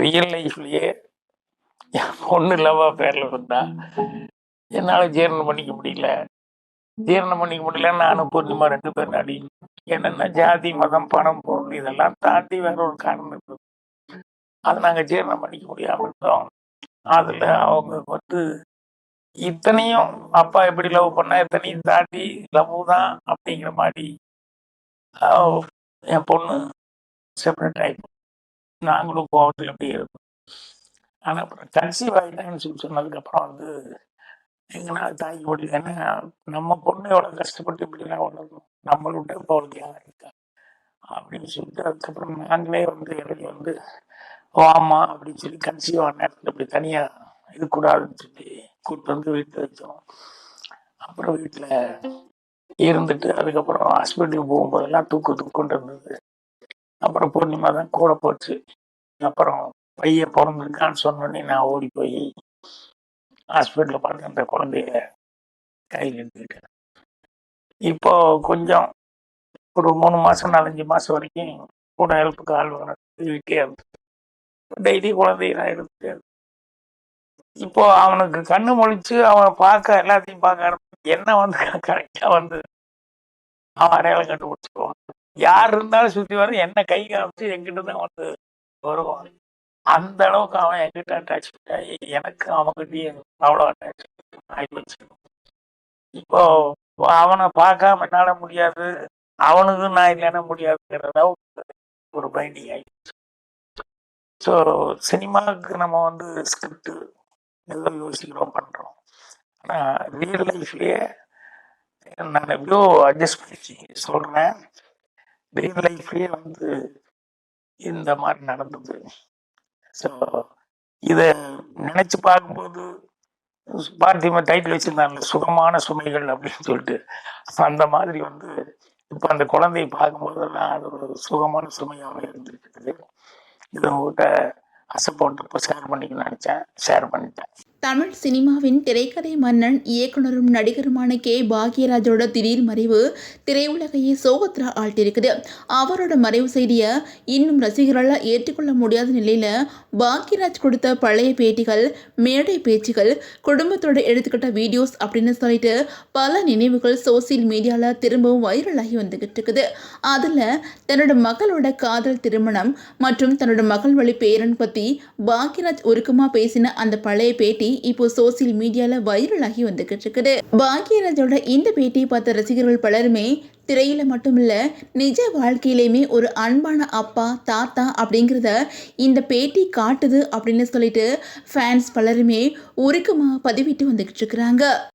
Real லைஃப்லயே என் பொண்ணு லவ்வா பேர்ல வந்தா என்னால ஜீரணம் பண்ணிக்க முடியல. நானும் பூர்ணிமா 2 பேரும் அடி. என்னன்னா ஜாதி, மதம், பணம், பொருள் இதெல்லாம் தாண்டி வேற ஒரு காரணம் இருக்குது. அதை நாங்க ஜீரணம் பண்ணிக்க முடியாம இருந்தோம். அதுல அவங்க வந்து இத்தனையும் அப்பா எப்படி லவ் பண்ணா இத்தனையும் தாண்டி லவ் தான் அப்படிங்கிற மாதிரி என் பொண்ணு செப்பரேட் ஆயிடும். நாங்களும் கோவத்தில் அப்படியே இருப்போம். ஆனால் அப்புறம் கன்சீவ் ஆகிட்டாங்கன்னு சொன்னதுக்கப்புறம் வந்து எங்களால் தாய்க்க முடியல. ஏன்னா நம்ம பொண்ணு எவ்வளோ கஷ்டப்பட்டு இப்படிலாம் வளரணும், நம்மளோட இப்போ அவளுக்கு யார் இருக்கா அப்படின்னு சொல்லிட்டு அதுக்கப்புறம் நாங்களே வந்து இடையில வந்து வாமா அப்படின்னு சொல்லி கன்சீவ் ஆன நேரத்தில் இப்படி தனியாக இருக்கக்கூடாதுன்னு சொல்லி கூப்பிட்டு வந்து வீட்டில் வச்சோம். அப்புறம் வீட்டில் இருந்துட்டு அதுக்கப்புறம் ஹாஸ்பிட்டலுக்கு போகும்போதெல்லாம் தூக்குன்ட்டு இருந்தது. அப்புறம் பூர்ணிமா தான் கூட போச்சு. அப்புறம் பையன் பிறந்திருக்கான்னு சொன்னோடனே நான் ஓடி போய் ஹாஸ்பிட்டலில் பார்த்து அந்த குழந்தைய கையில் எடுத்துக்கிட்டேன். இப்போ கொஞ்சம் ஒரு 3 மாதம் 4-5 மாதம் வரைக்கும் கூட ஹெல்ப்புக்கு ஆள் வீட்டே இருந்துச்சு. டெய்லி குழந்தைய நான் எடுத்துட்டு இப்போ அவனுக்கு கண்ணு முழிச்சு அவனை பார்க்க எல்லாத்தையும் பார்க்க ஆரம்பிச்சு என்ன வந்து கரெக்டாக வந்து அவன் அடையாளம் கண்டுபிடிச்சிருவான். யார் இருந்தாலும் சுற்றி வர என்ன கை காமிச்சு எங்கிட்ட தான் வந்து வருவான். அந்த அளவுக்கு அவன் என்கிட்ட அட்டாச் ஆகி எனக்கு அவன்கிட்டயே அவ்வளோ அட்டாச் ஆகிடுச்சு. இப்போ அவனை பார்க்காம என்னால முடியாது, அவனுக்கு நான் இல்லைன்னா முடியாதுங்கிற அளவுக்கு ஒரு பைண்டிங் ஆகிடுச்சு. ஸோ சினிமாவுக்கு நம்ம வந்து ஸ்கிரிப்ட் ஏதோ யோசிக்கிறோம் பண்ணுறோம். ஆனால் ரியல் லைஃப்லேயே நான் எவ்வளோ அட்ஜஸ்ட் பண்ணி சொல்கிறேன். ரியல் லைஃப்லேயே வந்து இந்த மாதிரி நடந்தது. ஸோ இதை நினச்சி பார்க்கும்போது பார்த்திமா டைட்டில் வச்சுருந்தாங்க சுகமான சுமைகள் அப்படின்னு சொல்லிட்டு. அந்த மாதிரி வந்து இப்போ அந்த குழந்தையை பார்க்கும்போதெல்லாம் அது ஒரு சுகமான சுமையாக இருந்துருக்குது. இதை உங்கள்கிட்ட ஆசைப்பட்டப்போ ஷேர் பண்ணிக்கணும்னு நினச்சேன், ஷேர் பண்ணிட்டேன். தமிழ் சினிமாவின் திரைக்கதை மன்னன், இயக்குனரும் நடிகருமான கே. பாக்யராஜோட திடீர் மறைவு திரையுலகையே சோகத்தில் ஆழ்த்திருக்குது. அவரோட மறைவு செய்தியை இன்னும் ரசிகர்களால் ஏற்றுக்கொள்ள முடியாத நிலையில் பாக்யராஜ் கொடுத்த பழைய பேட்டிகள், மேடை பேச்சுகள், குடும்பத்தோட எடுத்துக்கிட்ட வீடியோஸ் அப்படின்னு சொல்லிட்டு பல நினைவுகள் சோசியல் மீடியாவில் திரும்பவும் வைரலாகி வந்துகிட்டு இருக்குது. அதில் தன்னோட மகளோட காதல் திருமணம் மற்றும் தன்னோட மகள் வழி பேரன் பற்றி பாக்யராஜ் உருக்கமாக பேசின அந்த பழைய பேட்டி இப்போ சோசியல் மீடியால வைரலாகி வந்துகிட்டு இருக்குது. பாக்யராஜோட இந்த பேட்டியை பார்த்த ரசிகர்கள் பலருமே திரையில மட்டுமில்ல நிஜ வாழ்க்கையிலுமே ஒரு அன்பான அப்பா, தாத்தா அப்படிங்கிறத இந்த பேட்டி காட்டுது அப்படின்னு சொல்லிட்டு ஃபேன்ஸ் பலருமே உருக்கமாக பதிவிட்டு வந்துகிட்டு இருக்கிறாங்க.